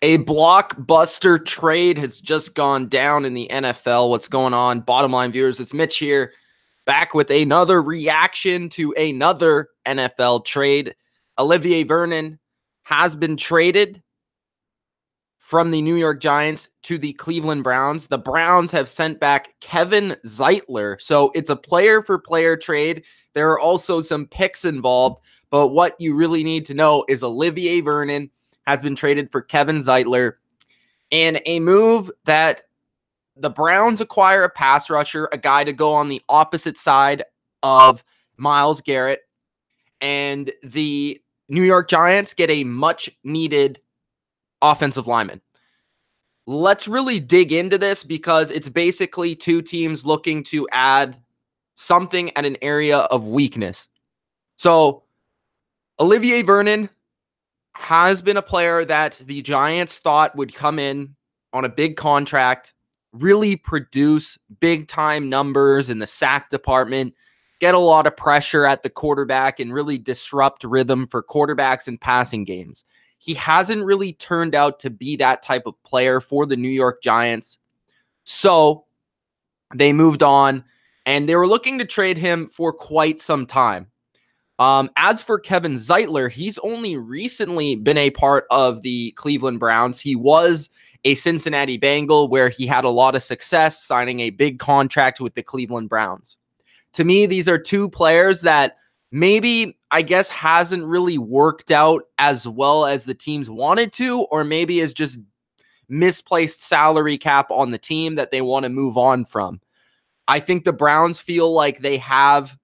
A blockbuster trade has just gone down in the NFL. What's going on? Bottom line viewers, it's Mitch here, back with another reaction to another NFL trade. Olivier Vernon has been traded from the New York Giants to the Cleveland Browns. The Browns have sent back Kevin Zeitler. So it's a player-for-player trade. There are also some picks involved, but what you really need to know is Olivier Vernon has been traded for Kevin Zeitler in a move that the Browns acquire a pass rusher, a guy to go on the opposite side of Myles Garrett, and the New York Giants get a much-needed offensive lineman. Let's really dig into this because it's basically two teams looking to add something at an area of weakness. So, Olivier Vernon has been a player that the Giants thought would come in on a big contract, really produce big-time numbers in the sack department, get a lot of pressure at the quarterback, and really disrupt rhythm for quarterbacks in passing games. He hasn't really turned out to be that type of player for the New York Giants. So they moved on, and they were looking to trade him for quite some time. As for Kevin Zeitler, he's only recently been a part of the Cleveland Browns. He was a Cincinnati Bengal where he had a lot of success signing a big contract with the Cleveland Browns. To me, these are two players that maybe, I guess, hasn't really worked out as well as the teams wanted to, or maybe is just misplaced salary cap on the team that they want to move on from. I think the Browns feel like they have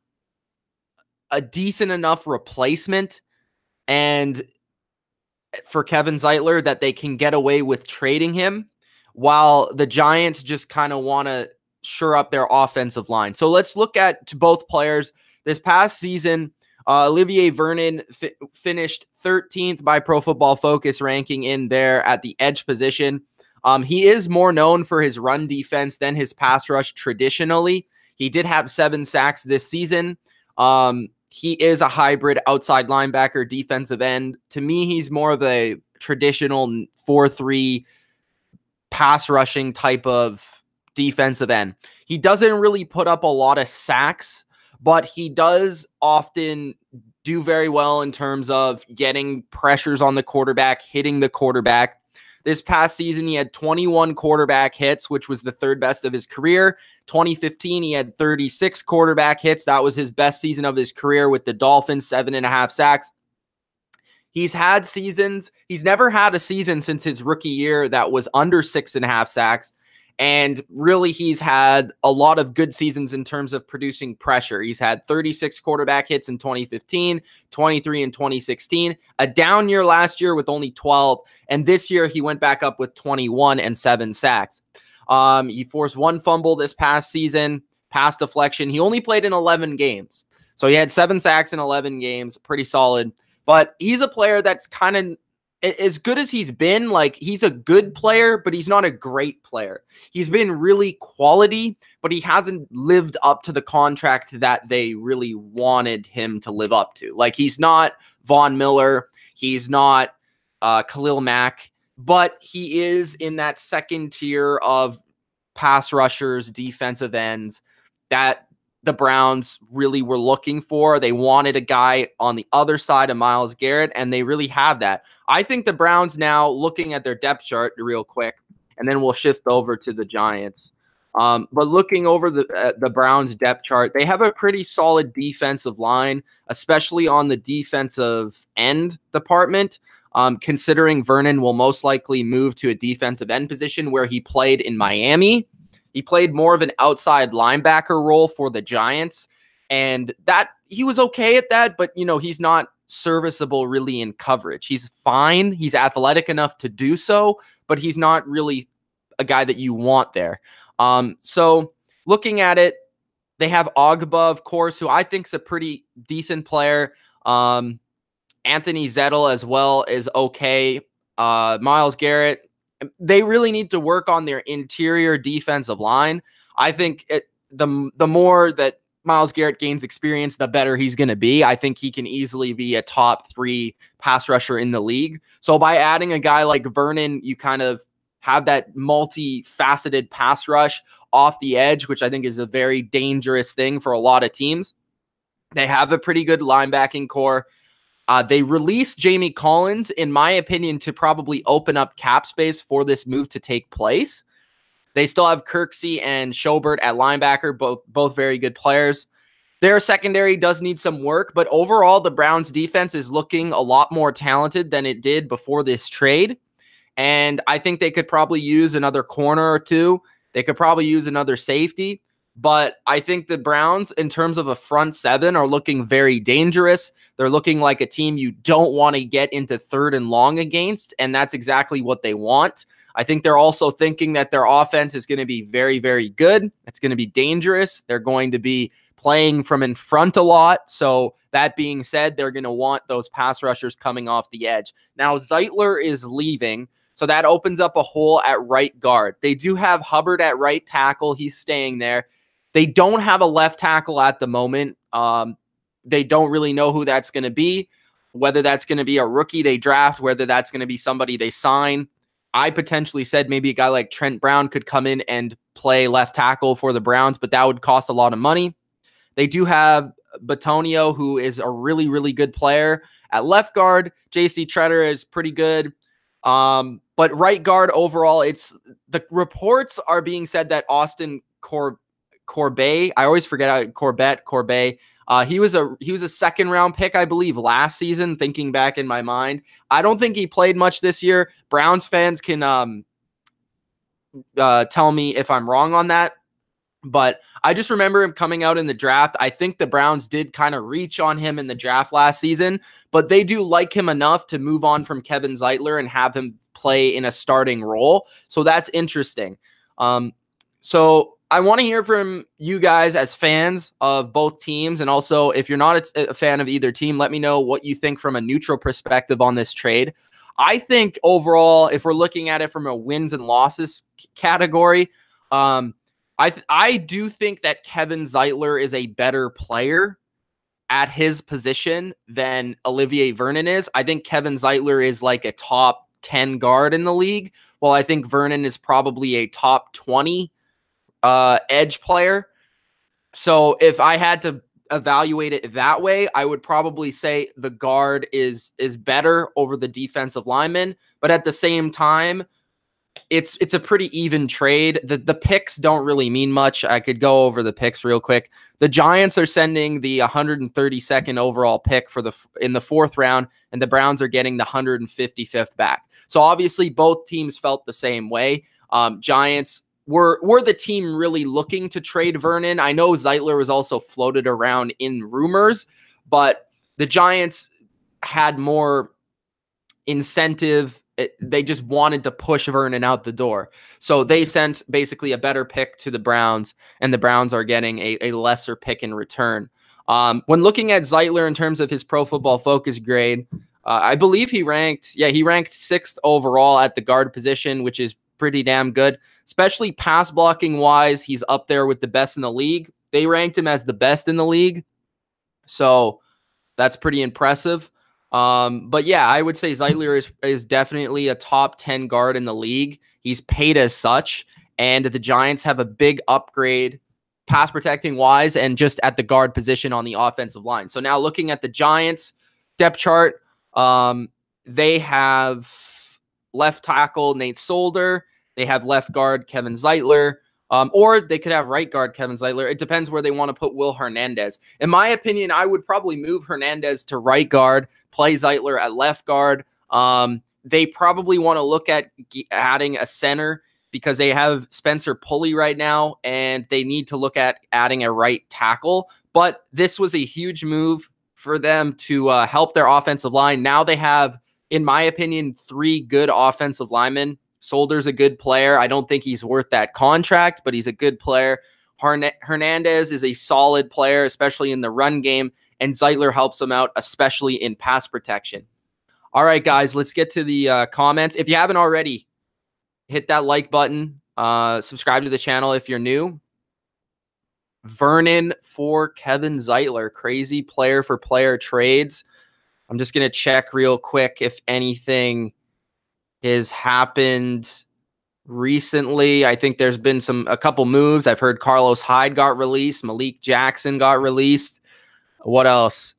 a decent enough replacement and for Kevin Zeitler that they can get away with trading him, while the Giants just kind of want to shore up their offensive line. So let's look at both players. This past season, Olivier Vernon finished 13th by Pro Football Focus ranking in there at the edge position. He is more known for his run defense than his pass rush traditionally. He did have 7 sacks this season. He is a hybrid outside linebacker, defensive end. To me, he's more of a traditional 4-3 pass rushing type of defensive end. He doesn't really put up a lot of sacks, but he does often do very well in terms of getting pressures on the quarterback, hitting the quarterback. This past season, he had 21 quarterback hits, which was the 3rd best of his career. 2015, he had 36 quarterback hits. That was his best season of his career with the Dolphins, 7.5 sacks. He's had seasons. He's never had a season since his rookie year that was under 6.5 sacks. And really, he's had a lot of good seasons in terms of producing pressure. He's had 36 quarterback hits in 2015, 23 in 2016, a down year last year with only 12. And this year, he went back up with 21 and 7 sacks. He forced 1 fumble this past season, pass deflection. He only played in 11 games. So he had 7 sacks in 11 games, pretty solid. But he's a player that's kind of, as good as he's been, like, he's a good player, but he's not a great player. He's been really quality, but he hasn't lived up to the contract that they really wanted him to live up to. Like, he's not Von Miller. He's not Khalil Mack, but he is in that second tier of pass rushers, defensive ends that the Browns really were looking for. They wanted a guy on the other side of Myles Garrett, and they really have that. I think the Browns now, looking at their depth chart real quick, and then we'll shift over to the Giants. But looking over the Browns depth chart, they have a pretty solid defensive line, especially on the defensive end department. Considering Vernon will most likely move to a defensive end position where he played in Miami. He played more of an outside linebacker role for the Giants, and that he was okay at that, but he's not serviceable really in coverage. He's fine. He's athletic enough to do so, but he's not really a guy that you want there. So looking at it, they have Ogba, of course, who I think is a pretty decent player. Anthony Zeidler as well is okay. Myles Garrett. They really need to work on their interior defensive line. I think the more that Myles Garrett gains experience, the better he's going to be. I think he can easily be a top 3 pass rusher in the league. So by adding a guy like Vernon, you kind of have that multifaceted pass rush off the edge, which I think is a very dangerous thing for a lot of teams. They have a pretty good linebacking core. They released Jamie Collins, in my opinion, to probably open up cap space for this move to take place. They still have Kirksey and Schobert at linebacker, both very good players. Their secondary does need some work, but overall, the Browns defense is looking a lot more talented than it did before this trade. And I think they could probably use another corner or two. They could probably use another safety. But I think the Browns, in terms of a front seven, are looking very dangerous. They're looking like a team you don't want to get into 3rd and long against, and that's exactly what they want. I think they're also thinking that their offense is going to be very, very good. It's going to be dangerous. They're going to be playing from in front a lot. So that being said, they're going to want those pass rushers coming off the edge. Now, Zeidler is leaving, so that opens up a hole at right guard. They do have Hubbard at right tackle. He's staying there. They don't have a left tackle at the moment. They don't really know who that's going to be, whether that's going to be a rookie they draft, whether that's going to be somebody they sign. I potentially said maybe a guy like Trent Brown could come in and play left tackle for the Browns, but that would cost a lot of money. They do have Batonio, who is a really, really good player at left guard. JC Treader is pretty good. But right guard overall, the reports are being said that Austin Corbett, I always forget how Corbett. He was a second round pick, I believe, last season, thinking back in my mind. I don't think he played much this year. Browns fans can tell me if I'm wrong on that. But I just remember him coming out in the draft. I think the Browns did kind of reach on him in the draft last season, but they do like him enough to move on from Kevin Zeitler and have him play in a starting role. So that's interesting. So I want to hear from you guys as fans of both teams. And also, if you're not a fan of either team, let me know what you think from a neutral perspective on this trade. I think overall, if we're looking at it from a wins and losses category, I do think that Kevin Zeitler is a better player at his position than Olivier Vernon is. I think Kevin Zeitler is like a top 10 guard in the league, while I think Vernon is probably a top 20 edge player. So if I had to evaluate it that way, I would probably say the guard is better over the defensive lineman. But at the same time, it's a pretty even trade. The picks don't really mean much. I could go over the picks real quick. The Giants are sending the 132nd overall pick in the 4th round, and the Browns are getting the 155th back. So obviously both teams felt the same way. Giants were the team really looking to trade Vernon. I know Zeitler was also floated around in rumors, but the Giants had more incentive. They just wanted to push Vernon out the door. So they sent basically a better pick to the Browns, and the Browns are getting a lesser pick in return. When looking at Zeitler in terms of his Pro Football Focus grade, I believe he ranked 6th overall at the guard position, which is pretty damn good, especially pass blocking wise. He's up there with the best in the league. They ranked him as the best in the league. So that's pretty impressive. But yeah, I would say Zeidler is definitely a top 10 guard in the league. He's paid as such, and the Giants have a big upgrade pass protecting wise and just at the guard position on the offensive line. So now looking at the Giants depth chart, they have left tackle Nate Solder. They have left guard Kevin Zeitler. Or they could have right guard Kevin Zeitler. It depends where they want to put Will Hernandez. In my opinion, I would probably move Hernandez to right guard, play Zeitler at left guard. They probably want to look at adding a center because they have Spencer Pulley right now, and they need to look at adding a right tackle. But this was a huge move for them to help their offensive line. Now they have, in my opinion, 3 good offensive linemen. Solder's a good player. I don't think he's worth that contract, but he's a good player. Hernandez is a solid player, especially in the run game, and Zeitler helps him out, especially in pass protection. All right, guys, let's get to the comments. If you haven't already, hit that like button. Subscribe to the channel if you're new. Vernon for Kevin Zeitler. Crazy player for player trades. I'm just going to check real quick if anything has happened recently. I think there's been a couple moves. I've heard Carlos Hyde got released. Malik Jackson got released. What else?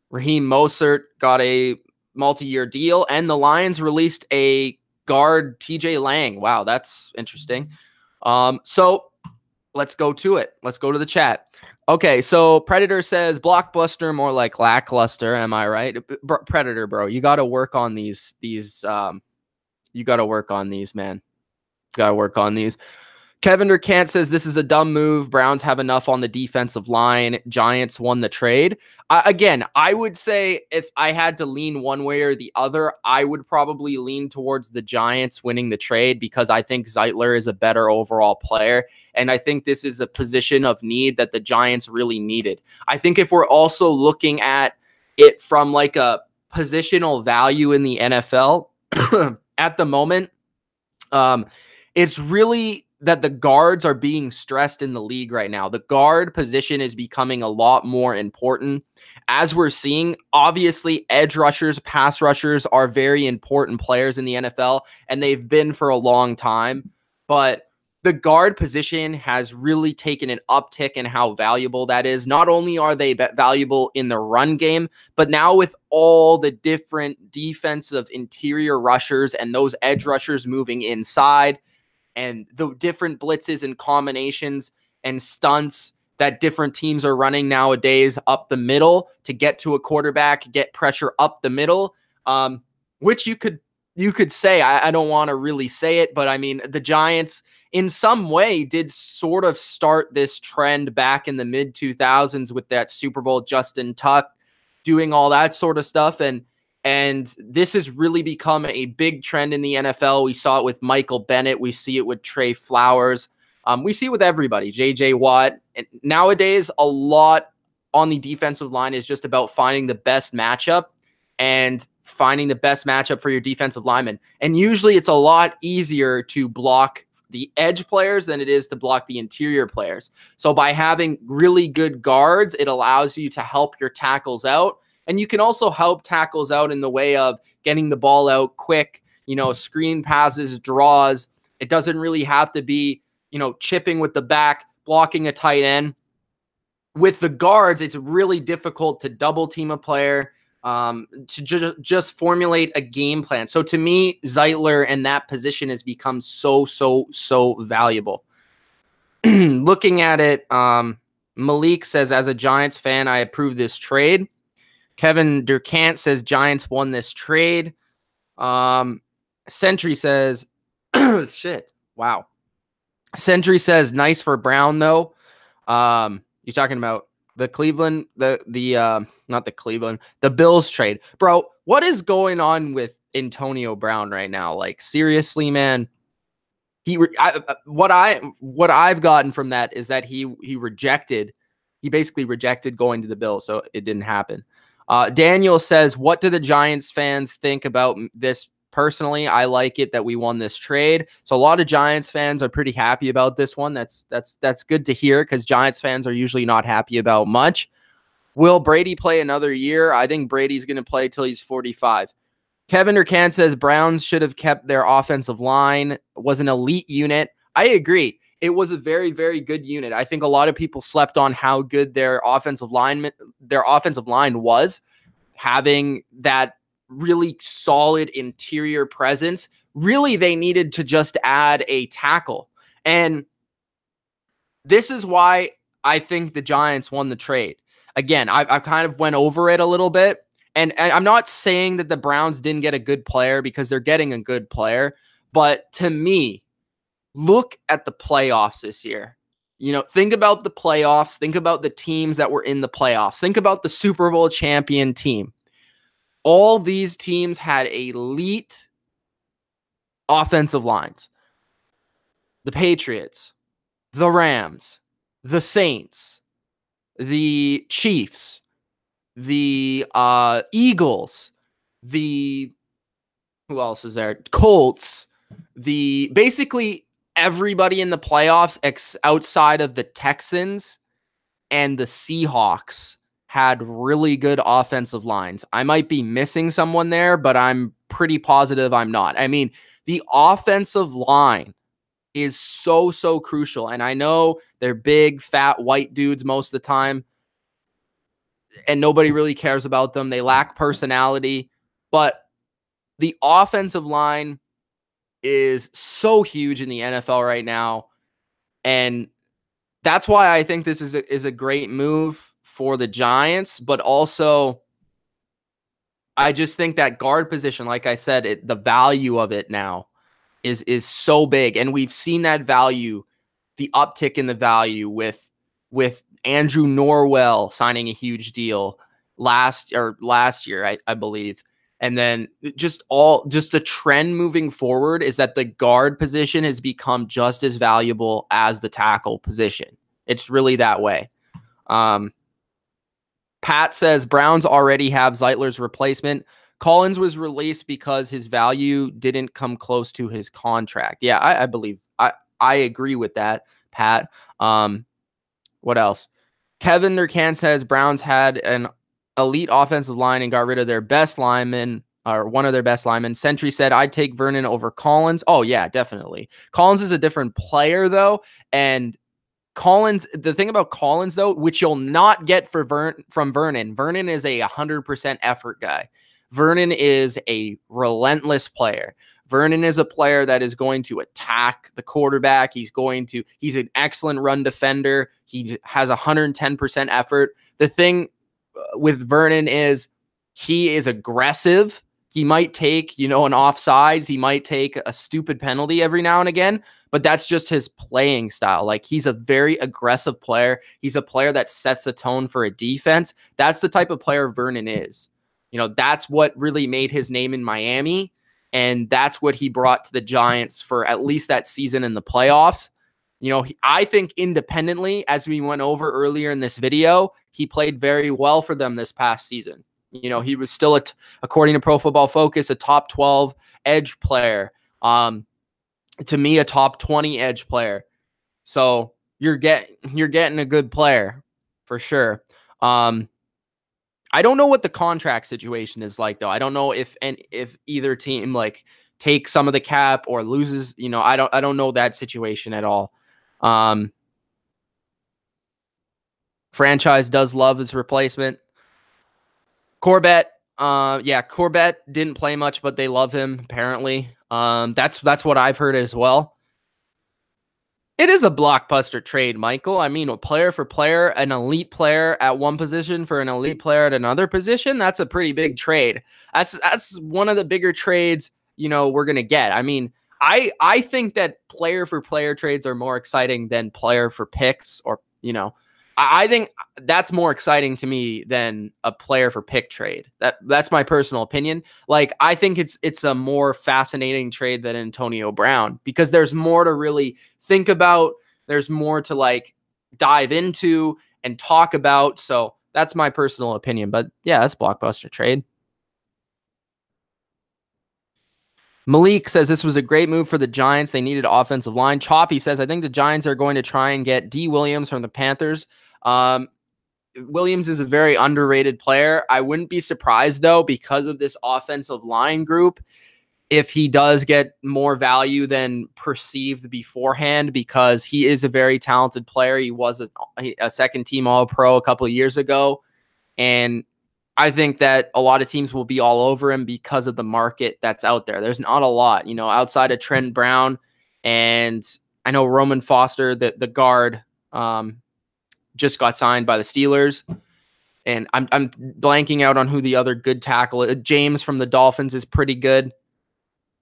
Raheem Mostert got a multi-year deal, and the Lions released a guard, TJ Lang. Wow, that's interesting. So let's go to it. Let's go to the chat. Okay, so Predator says Blockbuster more like lackluster. Am I right? Predator, bro, you got to work on these. You got to work on these, man. Got to work on these. Kevin Durkant says this is a dumb move. Browns have enough on the defensive line. Giants won the trade. Again, I would say if I had to lean one way or the other, I would probably lean towards the Giants winning the trade because I think Zeidler is a better overall player. And I think this is a position of need that the Giants really needed. I think if we're also looking at it from like a positional value in the NFL at the moment, it's really that the guards are being stressed in the league right now. The guard position is becoming a lot more important. As we're seeing, obviously, edge rushers, pass rushers are very important players in the NFL, and they've been for a long time. But the guard position has really taken an uptick in how valuable that is. Not only are they valuable in the run game, but now with all the different defensive interior rushers and those edge rushers moving inside, and the different blitzes and combinations and stunts that different teams are running nowadays up the middle to get to a quarterback, get pressure up the middle, which you could say, I don't want to really say it, but I mean, the Giants in some way did sort of start this trend back in the mid 2000s with that Super Bowl Justin Tuck doing all that sort of stuff. And this has really become a big trend in the NFL. We saw it with Michael Bennett. We see it with Trey Flowers. We see it with everybody, J.J. Watt. And nowadays, a lot on the defensive line is just about finding the best matchup and finding the best matchup for your defensive lineman. And usually it's a lot easier to block the edge players than it is to block the interior players. So by having really good guards, it allows you to help your tackles out. And you can also help tackles out in the way of getting the ball out quick, screen passes, draws. It doesn't really have to be, chipping with the back, blocking a tight end. With the guards, it's really difficult to double team a player, to just formulate a game plan. So to me, Zeidler and that position has become so valuable. Looking at it, Malik says, as a Giants fan, I approve this trade. Kevin Durkant says Giants won this trade. Sentry says, shit, wow. Sentry says nice for Brown though. You're talking about the Cleveland, the Bills trade, bro. What is going on with Antonio Brown right now? Like seriously, man. What I've gotten from that is that he basically rejected going to the Bills, so it didn't happen. Daniel says, what do the Giants fans think about this? Personally, I like it that we won this trade. So a lot of Giants fans are pretty happy about this one. That's good to hear because Giants fans are usually not happy about much. Will Brady play another year? I think Brady's going to play till he's 45. Kevin Durkant says Browns should have kept their offensive line. It was an elite unit. I agree. It was a very, very good unit. I think a lot of people slept on how good their offensive line was, having that really solid interior presence. Really, they needed to just add a tackle. And this is why I think the Giants won the trade. Again, I kind of went over it a little bit. And I'm not saying that the Browns didn't get a good player because they're getting a good player. But to me, look at the playoffs this year. Think about the playoffs. Think about the teams that were in the playoffs. Think about the Super Bowl champion team. All these teams had elite offensive lines. The Patriots, the Rams, the Saints, the Chiefs, the Eagles, who else is there? Colts, basically everybody in the playoffs outside of the Texans and the Seahawks had really good offensive lines. I might be missing someone there, but I'm pretty positive I'm not. I mean, the offensive line is so crucial. And I know they're big, fat, white dudes most of the time, and nobody really cares about them. They lack personality, but the offensive line is so huge in the NFL right now. And that's why I think this is a great move for the Giants, but also I just think that guard position, like I said, the value of it now is so big, and we've seen that value, the uptick in the value with Andrew Norwell signing a huge deal last year, I believe. And then just the trend moving forward is that the guard position has become just as valuable as the tackle position. It's really that way. Pat says Browns already have Zeidler's replacement. Collins was released because his value didn't come close to his contract. Yeah, I believe I agree with that, Pat. What else? Kevin Nurkan says Browns had an elite offensive line and got rid of their best lineman, or one of their best linemen. Sentry said, I'd take Vernon over Collins. Oh, yeah, definitely. Collins is a different player, though, and Collins, the thing about Collins, though, which you'll not get from Vernon, Vernon is a 100% effort guy. Vernon is a relentless player. Vernon is a player that is going to attack the quarterback. He's an excellent run defender. He has 110% effort. The thing with Vernon is he is aggressive. He might take, an offsides. He might take a stupid penalty every now and again, but that's just his playing style. Like, he's a very aggressive player. He's a player that sets a tone for a defense. That's the type of player Vernon is. That's what really made his name in Miami, and that's what he brought to the Giants for at least that season in the playoffs. I think independently, as we went over earlier in this video, he played very well for them this past season. He was still, according to Pro Football Focus, a top 12 edge player. To me, a top 20 edge player. So you're getting a good player for sure. I don't know what the contract situation is like, though. I don't know if either team takes some of the cap or loses. I don't know that situation at all. Franchise does love his replacement. Corbett, Corbett didn't play much, but they love him apparently. That's what I've heard as well. It is a blockbuster trade, Michael. I mean, a player for player, an elite player at one position for an elite player at another position. That's a pretty big trade. That's one of the bigger trades, we're going to get. I mean, I think that player for player trades are more exciting than player for picks, or, I think that's more exciting to me than a player for pick trade. That's my personal opinion. I think it's a more fascinating trade than Antonio Brown, because there's more to really think about. There's more to dive into and talk about. So that's my personal opinion. But yeah, that's blockbuster trade. Malik says this was a great move for the Giants. They needed offensive line. Choppy says, I think the Giants are going to try and get D. Williams from the Panthers. Williams is a very underrated player. I wouldn't be surprised, though, because of this offensive line group, if he does get more value than perceived beforehand, because he is a very talented player. He was a second-team All-Pro a couple of years ago, and I think that a lot of teams will be all over him because of the market that's out there. There's not a lot, outside of Trent Brown, and I know Roman Foster, the guard, just got signed by the Steelers, and I'm blanking out on who the other good tackle is. James from the Dolphins is pretty good.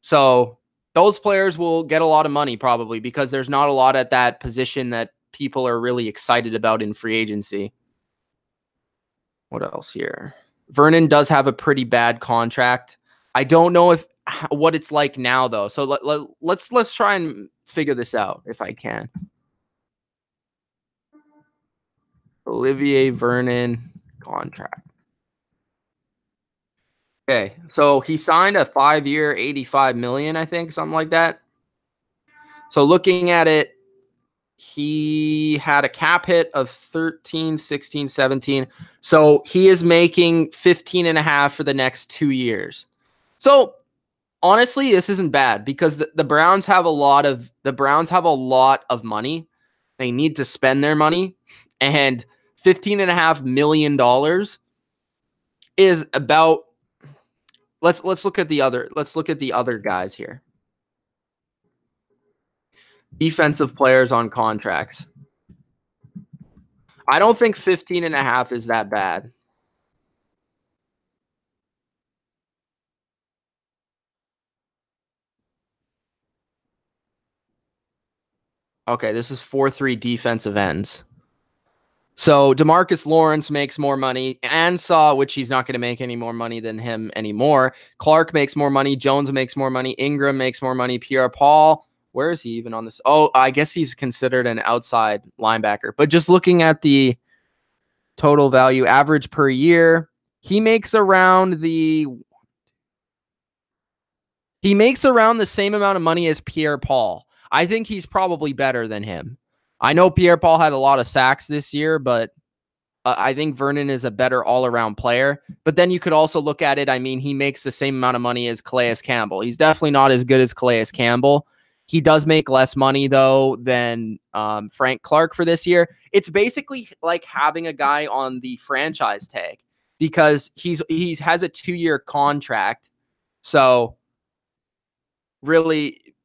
So those players will get a lot of money probably, because there's not a lot at that position that people are really excited about in free agency. What else here? Vernon does have a pretty bad contract. I don't know what it's like now, though. So let's try and figure this out if I can. Olivier Vernon contract. Okay, so he signed a 5-year, $85 million, I think, something like that. So looking at it, he had a cap hit of 13, 16, 17. So he is making 15 and a half for the next 2 years. So honestly, this isn't bad because the Browns have a lot of money. They need to spend their money, and $15.5 million is about. Let's look at the other guys here. Defensive players on contracts. I don't think 15.5 is that bad. Okay, this is 4-3 defensive ends. So DeMarcus Lawrence makes more money. Ansah, which he's not going to make any more money than him anymore. Clark makes more money. Jones makes more money. Ingram makes more money. Pierre-Paul, where is he even on this? Oh, I guess he's considered an outside linebacker. But just looking at the total value average per year, he makes around the same amount of money as Pierre-Paul. I think he's probably better than him. I know Pierre-Paul had a lot of sacks this year, but I think Vernon is a better all-around player. But then you could also look at it. I mean, he makes the same amount of money as Calais Campbell. He's definitely not as good as Calais Campbell. He does make less money, though, than Frank Clark for this year. It's basically like having a guy on the franchise tag because he has a 2-year contract. So really,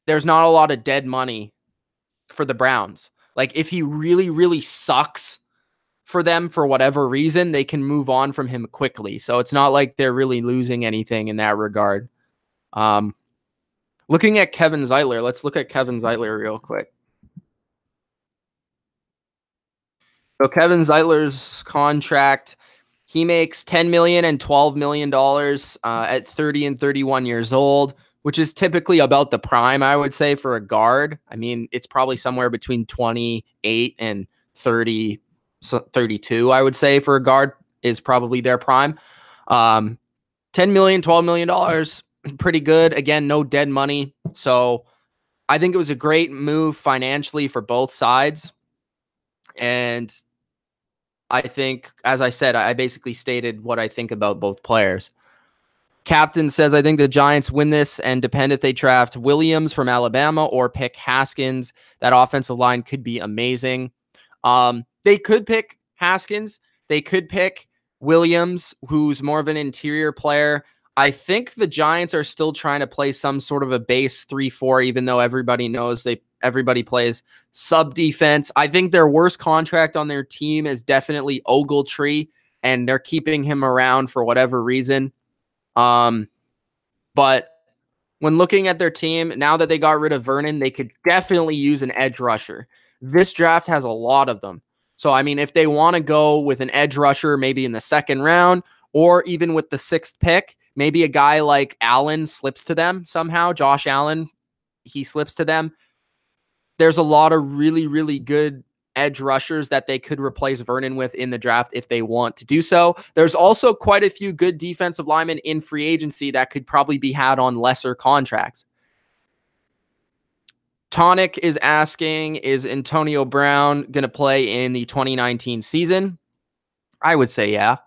there's not a lot of dead money for the Browns. Like, if he really, really sucks for them for whatever reason, they can move on from him quickly. So it's not like they're really losing anything in that regard. Looking at Kevin Zeitler, let's look at Kevin Zeitler real quick. So Kevin Zeitler's contract, he makes $10 million and $12 million at 30 and 31 years old, which is typically about the prime, I would say, for a guard. I mean, it's probably somewhere between 28 and 30, 32, I would say, for a guard is probably their prime. $10 million, $12 million, pretty good. Again, no dead money. So I think it was a great move financially for both sides. And I think, as I said, I basically stated what I think about both players. Captain says, I think the Giants win this and depend if they draft Williams from Alabama or pick Haskins. That offensive line could be amazing. They could pick Haskins. They could pick Williams, who's more of an interior player. I think the Giants are still trying to play some sort of a base 3-4, even though everybody knows everybody plays sub defense. I think their worst contract on their team is definitely Ogletree, and they're keeping him around for whatever reason. But when looking at their team, now that they got rid of Vernon, they could definitely use an edge rusher. This draft has a lot of them. So, I mean, if they want to go with an edge rusher, maybe in the second round, or even with the 6th pick, maybe a guy like Allen slips to them somehow. Josh Allen, he slips to them. There's a lot of really, really good edge rushers that they could replace Vernon with in the draft if they want to do so. There's also quite a few good defensive linemen in free agency that could probably be had on lesser contracts. Tonic is asking, is Antonio Brown going to play in the 2019 season? I would say yeah.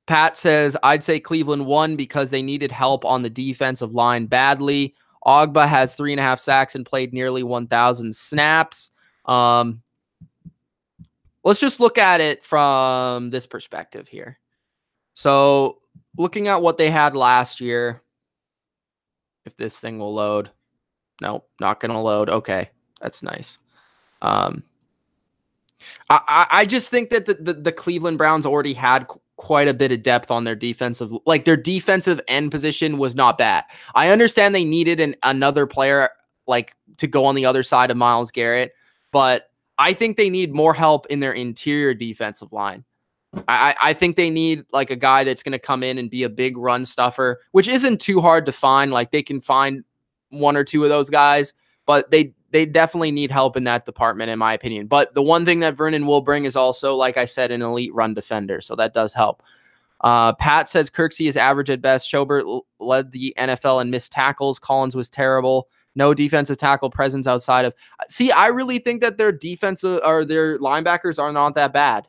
Pat says, I'd say Cleveland won because they needed help on the defensive line badly. Ogba has 3.5 sacks and played nearly 1,000 snaps. Let's just look at it from this perspective here. So looking at what they had last year, if this thing will load. Nope, not going to load. Okay, that's nice. I just think that the Cleveland Browns already had quite a bit of depth on their defensive, like their defensive end position was not bad. I understand they needed another player like to go on the other side of Myles Garrett, but I think they need more help in their interior defensive line. I think they need like a guy that's going to come in and be a big run stuffer, which isn't too hard to find. Like they can find 1 or 2 of those guys, but they definitely need help in that department, in my opinion. But the one thing that Vernon will bring is also, like I said, an elite run defender. So that does help. Pat says Kirksey is average at best. Schobert led the NFL in missed tackles. Collins was terrible. No defensive tackle presence outside of. See, I really think that their defensive or their linebackers are not that bad.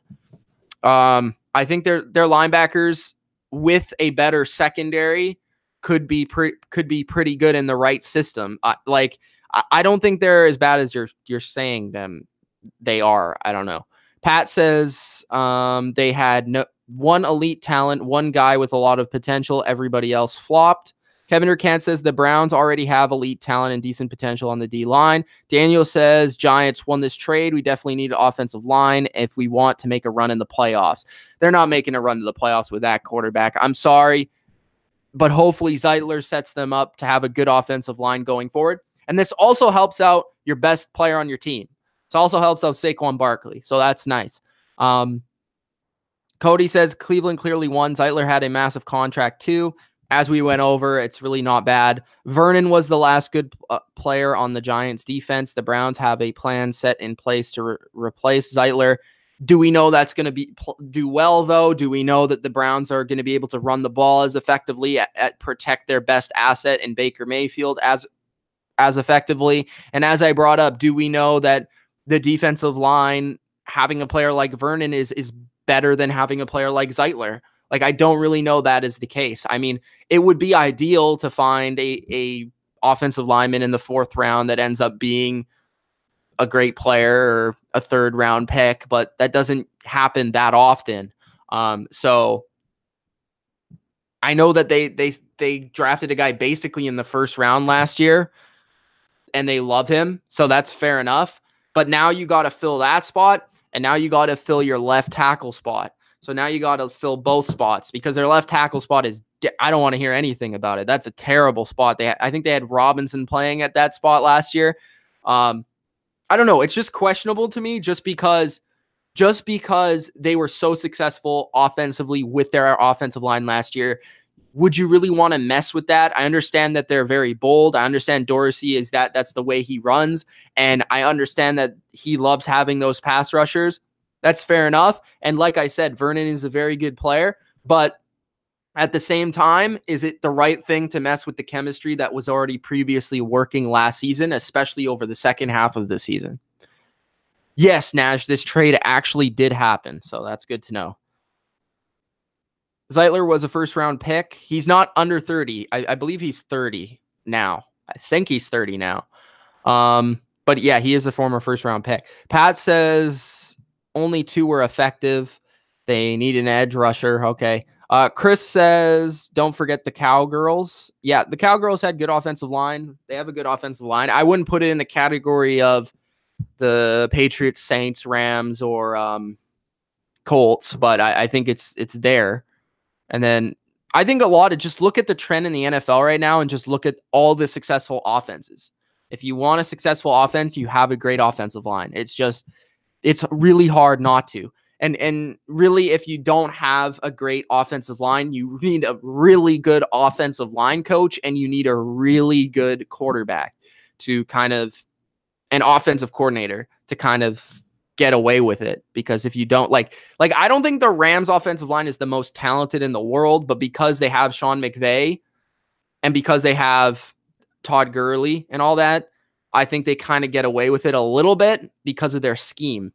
I think their linebackers with a better secondary could be pretty good in the right system. I don't think they're as bad as you're saying them. They are. I don't know. Pat says they had one elite talent, one guy with a lot of potential. Everybody else flopped. Kevin Urquhart says the Browns already have elite talent and decent potential on the D line. Daniel says Giants won this trade. We definitely need an offensive line if we want to make a run in the playoffs. They're not making a run to the playoffs with that quarterback. I'm sorry, but hopefully Zeidler sets them up to have a good offensive line going forward. And this also helps out your best player on your team. It also helps out Saquon Barkley. So that's nice. Cody says Cleveland clearly won. Zeidler had a massive contract too. As we went over, it's really not bad. Vernon was the last good player on the Giants defense. The Browns have a plan set in place to replace Zeidler. Do we know that's going to do well, though? Do we know that the Browns are going to be able to run the ball as effectively, at protect their best asset in Baker Mayfield as effectively? And as I brought up, do we know that the defensive line, having a player like Vernon is better than having a player like Zeidler? Like, I don't really know that is the case. I mean, it would be ideal to find a offensive lineman in the 4th round that ends up being a great player or a 3rd round pick, but that doesn't happen that often. So I know that they drafted a guy basically in the 1st round last year, and they love him, so that's fair enough. But now you got to fill that spot, and now you got to fill your left tackle spot. So now you got to fill both spots because their left tackle spot is, I don't want to hear anything about it. That's a terrible spot. I think they had Robinson playing at that spot last year. I don't know. It's just questionable to me just because they were so successful offensively with their offensive line last year. Would you really want to mess with that? I understand that they're very bold. I understand Dorsey is that's the way he runs. And I understand that he loves having those pass rushers. That's fair enough. And like I said, Vernon is a very good player, but at the same time, is it the right thing to mess with the chemistry that was already previously working last season, especially over the second half of the season? Yes, Nash, this trade actually did happen, so that's good to know. Zeidler was a 1st round pick. He's not under 30. I believe he's 30 now. I think he's 30 now. But yeah, he is a former 1st round pick. Pat says only 2 were effective. They need an edge rusher. Okay. Chris says, don't forget the Cowgirls. Yeah, the Cowgirls had good offensive line. They have a good offensive line. I wouldn't put it in the category of the Patriots, Saints, Rams, or Colts, but I think it's there. And then I think a lot of just look at the trend in the NFL right now and just look at all the successful offenses. If you want a successful offense, you have a great offensive line. It's really hard not to. And really, if you don't have a great offensive line, you need a really good offensive line coach, and you need a really good quarterback to an offensive coordinator to kind of get away with it. Because if you don't like I don't think the Rams offensive line is the most talented in the world, but because they have Sean McVay and because they have Todd Gurley and all that, I think they kind of get away with it a little bit because of their scheme.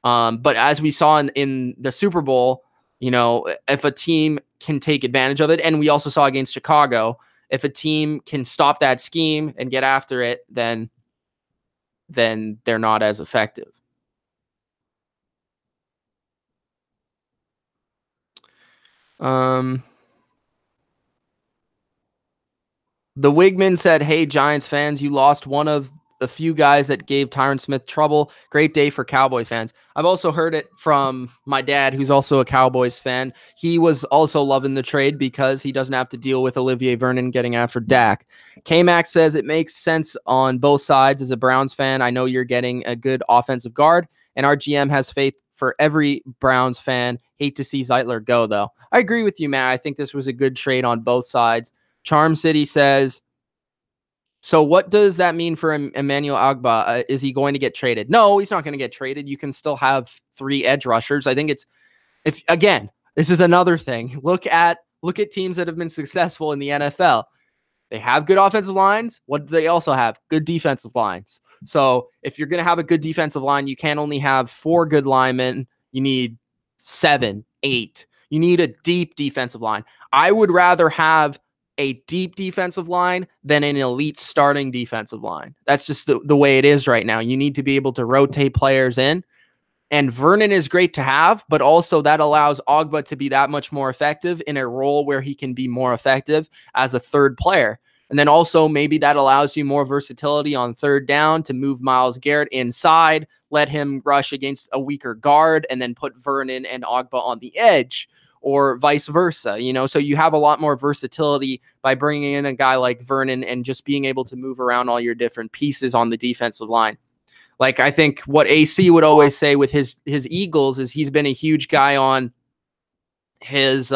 But as we saw in the Super Bowl, if a team can take advantage of it, and we also saw against Chicago, if a team can stop that scheme and get after it, then they're not as effective. The Wigman said, hey, Giants fans, you lost one of the few guys that gave Tyron Smith trouble. Great day for Cowboys fans. I've also heard it from my dad, who's also a Cowboys fan. He was also loving the trade because he doesn't have to deal with Olivier Vernon getting after Dak. K-Max says it makes sense on both sides. As a Browns fan, I know you're getting a good offensive guard, and our GM has faith for every Browns fan. Hate to see Zeidler go, though. I agree with you, Matt. I think this was a good trade on both sides. Charm City says, so what does that mean for Emmanuel Agba? Is he going to get traded? No, he's not going to get traded. You can still have 3 edge rushers. I think again, this is another thing. Look at teams that have been successful in the NFL. They have good offensive lines. What do they also have? Good defensive lines. So if you're going to have a good defensive line, you can't only have 4 good linemen. You need 7, 8. You need a deep defensive line. I would rather have a deep defensive line than an elite starting defensive line. That's just the way it is right now. You need to be able to rotate players in. And Vernon is great to have, but also that allows Ogba to be that much more effective in a role where he can be more effective as a third player. And then also maybe that allows you more versatility on third down to move Myles Garrett inside, let him rush against a weaker guard, and then put Vernon and Ogba on the edge, or vice versa. So you have a lot more versatility by bringing in a guy like Vernon and just being able to move around all your different pieces on the defensive line. Like, I think what AC would always say with his Eagles is he's been a huge guy on his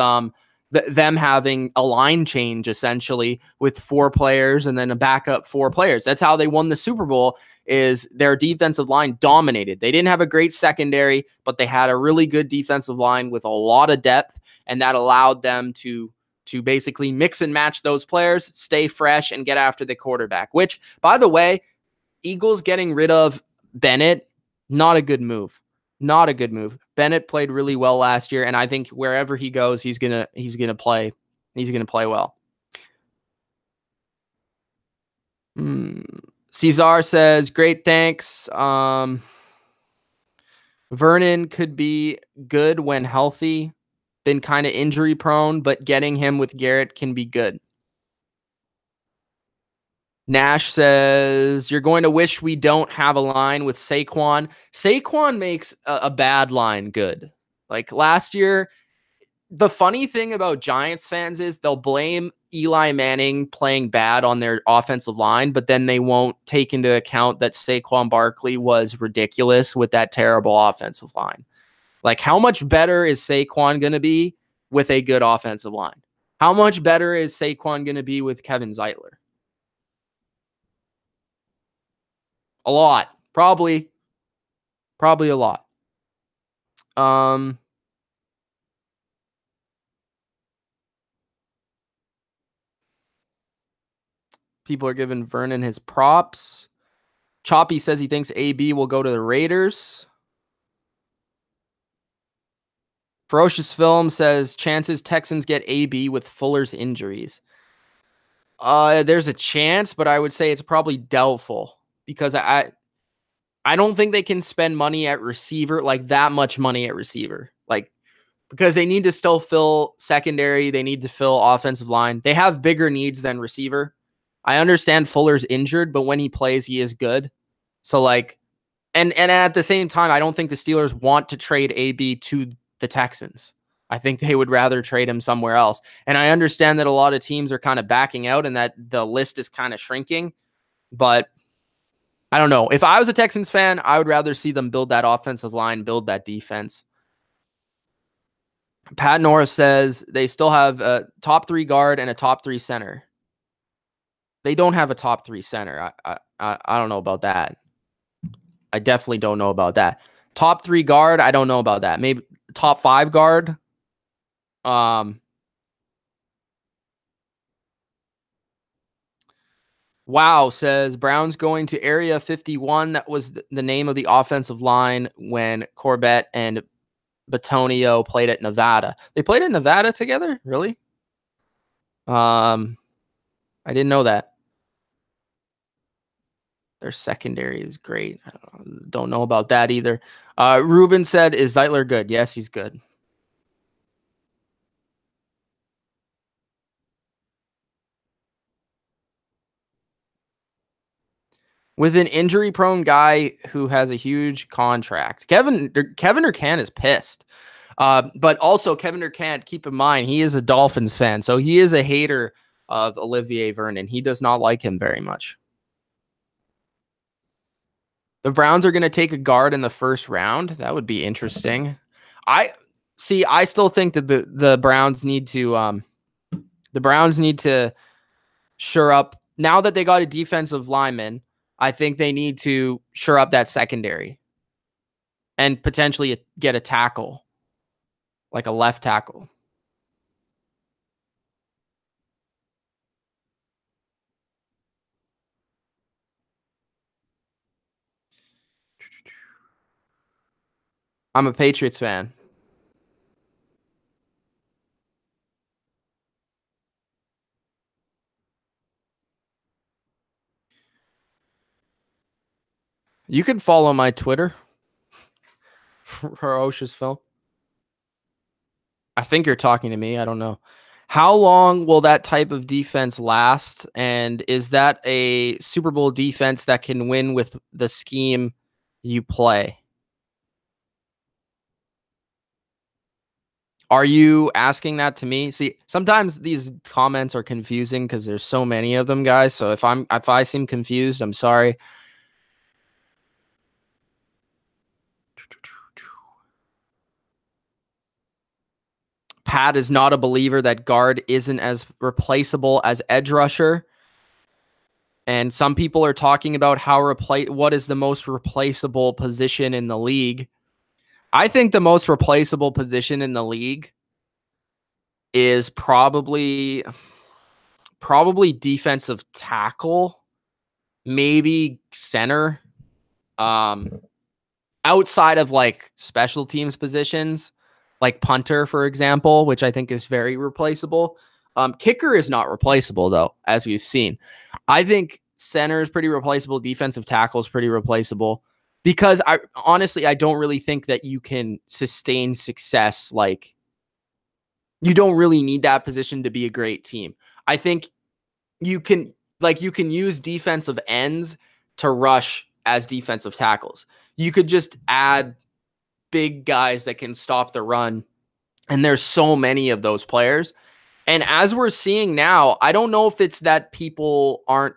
them having a line change essentially with 4 players and then a backup 4 players. That's how they won the Super Bowl, is their defensive line dominated. They didn't have a great secondary, but they had a really good defensive line with a lot of depth, and that allowed them to basically mix and match those players, stay fresh, and get after the quarterback, which, by the way, Eagles getting rid of Bennett, not a good move. Not a good move. Bennett played really well last year, and I think wherever he goes, he's gonna play. He's gonna play well. Cesar says, "Great, thanks." Vernon could be good when healthy. Been kind of injury prone, but getting him with Garrett can be good. Nash says, "You're going to wish we don't have a line with Saquon." Saquon makes a bad line good. Like last year, the funny thing about Giants fans is they'll blame Eli Manning playing bad on their offensive line, but then they won't take into account that Saquon Barkley was ridiculous with that terrible offensive line. Like, how much better is Saquon going to be with a good offensive line? How much better is Saquon going to be with Kevin Zeitler? A lot. Probably a lot. People are giving Vernon his props. Choppy says he thinks AB will go to the Raiders. Ferocious Film says chances Texans get AB with Fuller's injuries. There's a chance, but I would say it's probably doubtful because I don't think they can spend money at receiver, like that much money at receiver. Like, because they need to still fill secondary, they need to fill offensive line. They have bigger needs than receiver. I understand Fuller's injured, but when he plays, he is good. So like, and at the same time, I don't think the Steelers want to trade AB to the Texans. I think they would rather trade him somewhere else. And I understand that a lot of teams are kind of backing out and that the list is kind of shrinking, but I don't know. If I was a Texans fan, I would rather see them build that offensive line, build that defense. Pat Norris says they still have a top 3 guard and a top 3 center. They don't have a top 3 center. I don't know about that. I definitely don't know about that. Top 3 guard, I don't know about that. Maybe top 5 guard. Wow says Browns going to Area 51. That was the name of the offensive line when Corbett and Batonio played at Nevada. They played at Nevada together? Really? I didn't know that. Their secondary is great. I don't know about that either. Ruben said, "Is Zeidler good?" Yes, he's good. With an injury-prone guy who has a huge contract, Kevin Urquhart is pissed. But also Kevin Urquhart, keep in mind, he is a Dolphins fan, so he is a hater of Olivier Vernon. He does not like him very much. The Browns are going to take a guard in the first round. That would be interesting. I still think that the Browns need to shore up now that they got a defensive lineman. I think they need to shore up that secondary and potentially get a tackle, like a left tackle. I'm a Patriots fan. You can follow my Twitter. Ferocious Film. I think you're talking to me. I don't know. How long will that type of defense last? And is that a Super Bowl defense that can win with the scheme you play? Are you asking that to me? See, sometimes these comments are confusing because there's so many of them, guys. So if I seem confused, I'm sorry. Pat is not a believer that guard isn't as replaceable as edge rusher. And some people are talking about what is the most replaceable position in the league. I think the most replaceable position in the league is probably defensive tackle, maybe center. Outside of like special teams positions, like punter, for example, which I think is very replaceable. Kicker is not replaceable, though, as we've seen. I think center is pretty replaceable. Defensive tackle is pretty replaceable because I don't really think that you can sustain success. Like, you don't really need that position to be a great team. I think you can use defensive ends to rush as defensive tackles. You could just add big guys that can stop the run. And there's so many of those players. And as we're seeing now, I don't know if it's that people aren't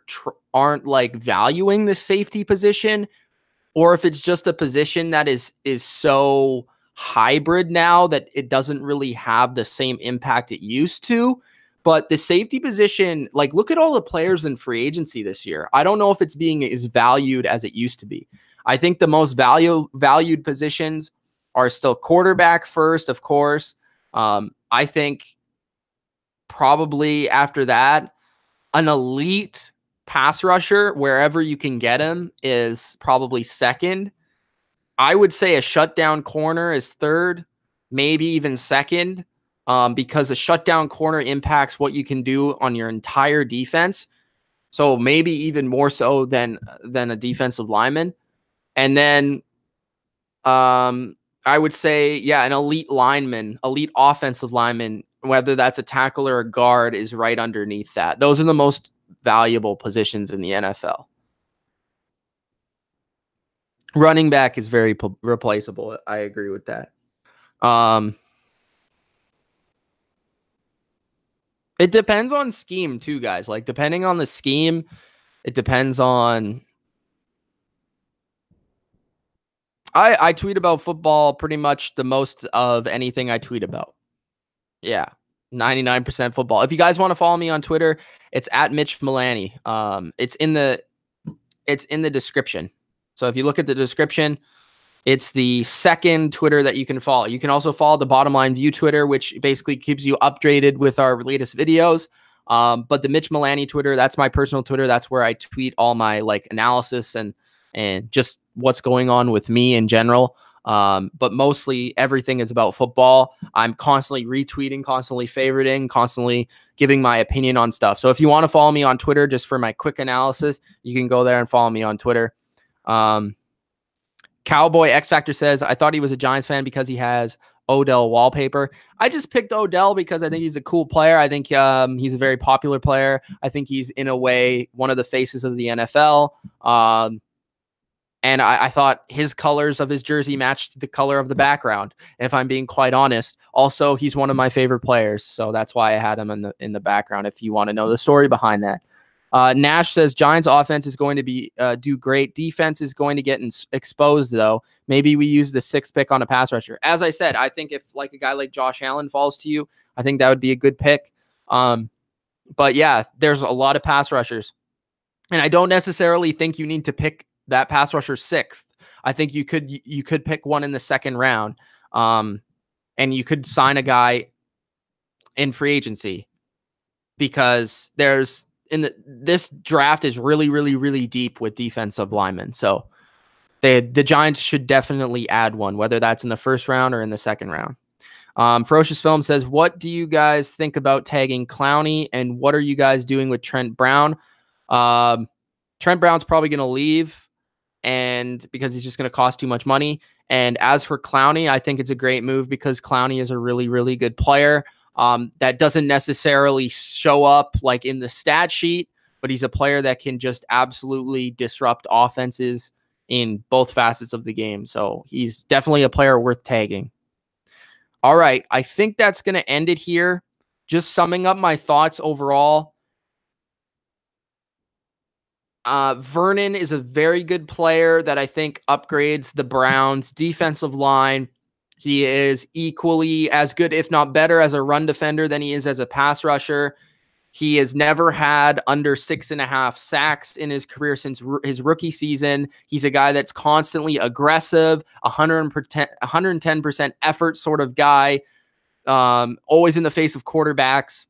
like valuing the safety position, or if it's just a position that is so hybrid now that it doesn't really have the same impact it used to. But the safety position, like, look at all the players in free agency this year. I don't know if it's being as valued as it used to be. I think the most valued positions are still quarterback first, of course. I think probably after that, an elite pass rusher, wherever you can get him, is probably second. I would say a shutdown corner is third, maybe even second, because a shutdown corner impacts what you can do on your entire defense. So maybe even more so than a defensive lineman. And then I would say, yeah, an elite lineman, elite offensive lineman, whether that's a tackle or a guard, is right underneath that. Those are the most valuable positions in the NFL. Running back is very replaceable. I agree with that. It depends on scheme too, guys. Like, depending on the scheme, it depends on. I tweet about football pretty much the most of anything I tweet about. Yeah, 99% football. If you guys want to follow me on Twitter, it's at Mitch Milani. It's in the description. So if you look at the description, it's the second Twitter that you can follow. You can also follow the Bottom Line View Twitter, which basically keeps you updated with our latest videos. But the Mitch Milani Twitter, that's my personal Twitter. That's where I tweet all my like analysis and just what's going on with me in general. But mostly everything is about football. I'm constantly retweeting, constantly favoriting, constantly giving my opinion on stuff. So if you want to follow me on Twitter just for my quick analysis, you can go there and follow me on Twitter. Cowboy X Factor says, I thought he was a Giants fan because he has Odell wallpaper. I just picked Odell because I think he's a cool player. I think he's a very popular player. I think he's, in a way, one of the faces of the NFL. And I thought his colors of his jersey matched the color of the background, if I'm being quite honest. Also, he's one of my favorite players, so that's why I had him in the background, if you want to know the story behind that. Nash says Giants offense is going to be do great. Defense is going to get exposed, though. Maybe we use the 6th pick on a pass rusher. As I said, I think if like a guy like Josh Allen falls to you, I think that would be a good pick. But yeah, there's a lot of pass rushers, and I don't necessarily think you need to pick that pass rusher 6th. I think you could pick one in the 2nd round, and you could sign a guy in free agency, because this draft is really, really, really deep with defensive linemen. So The Giants should definitely add one, whether that's in the first round or in the second round. Ferocious Film says, what do you guys think about tagging Clowney, and what are you guys doing with Trent Brown? Trent Brown's probably going to leave, and because he's just going to cost too much money. And as for Clowney, I think it's a great move because Clowney is a really, really good player. That doesn't necessarily show up like in the stat sheet, but he's a player that can just absolutely disrupt offenses in both facets of the game. So he's definitely a player worth tagging. All right, I think that's going to end it here. Just summing up my thoughts overall. Vernon is a very good player that I think upgrades the Browns' defensive line. He is equally as good, if not better, as a run defender than he is as a pass rusher. He has never had under 6.5 sacks in his career since his rookie season. He's a guy that's constantly aggressive, 110% effort sort of guy, always in the face of quarterbacks.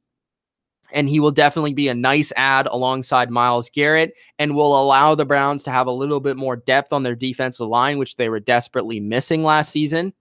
And he will definitely be a nice add alongside Myles Garrett and will allow the Browns to have a little bit more depth on their defensive line, which they were desperately missing last season.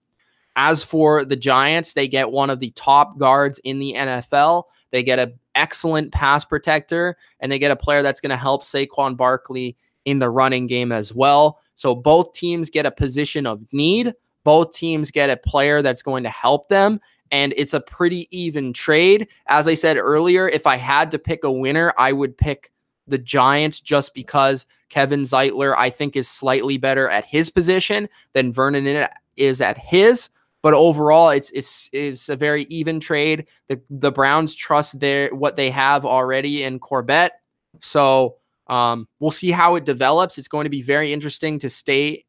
As for the Giants, they get one of the top guards in the NFL. They get an excellent pass protector, and they get a player that's going to help Saquon Barkley in the running game as well. So both teams get a position of need. Both teams get a player that's going to help them, and it's a pretty even trade. As I said earlier, if I had to pick a winner, I would pick the Giants just because Kevin Zeitler, I think, is slightly better at his position than Vernon is at his. But overall, it's a very even trade. The Browns trust what they have already in Corbett. So we'll see how it develops. It's going to be very interesting to stay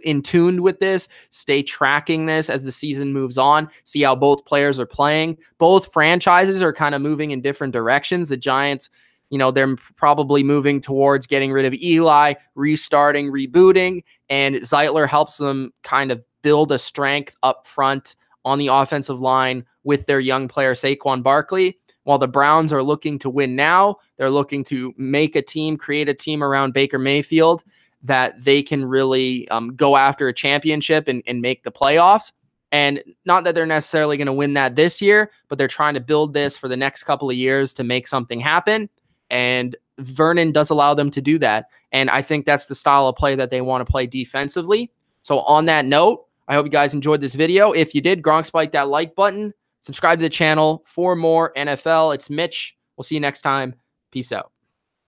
in tune with this, stay tracking this as the season moves on, see how both players are playing. Both franchises are kind of moving in different directions. The Giants, they're probably moving towards getting rid of Eli, restarting, rebooting, and Zeitler helps them kind of build a strength up front on the offensive line with their young player Saquon Barkley. While the Browns are looking to win now, they're looking to make a team, create a team around Baker Mayfield that they can really go after a championship and make the playoffs. And not that they're necessarily going to win that this year, but they're trying to build this for the next couple of years to make something happen. And Vernon does allow them to do that. And I think that's the style of play that they want to play defensively. So on that note, I hope you guys enjoyed this video. If you did, Gronk spike that like button. Subscribe to the channel for more NFL. It's Mitch. We'll see you next time. Peace out.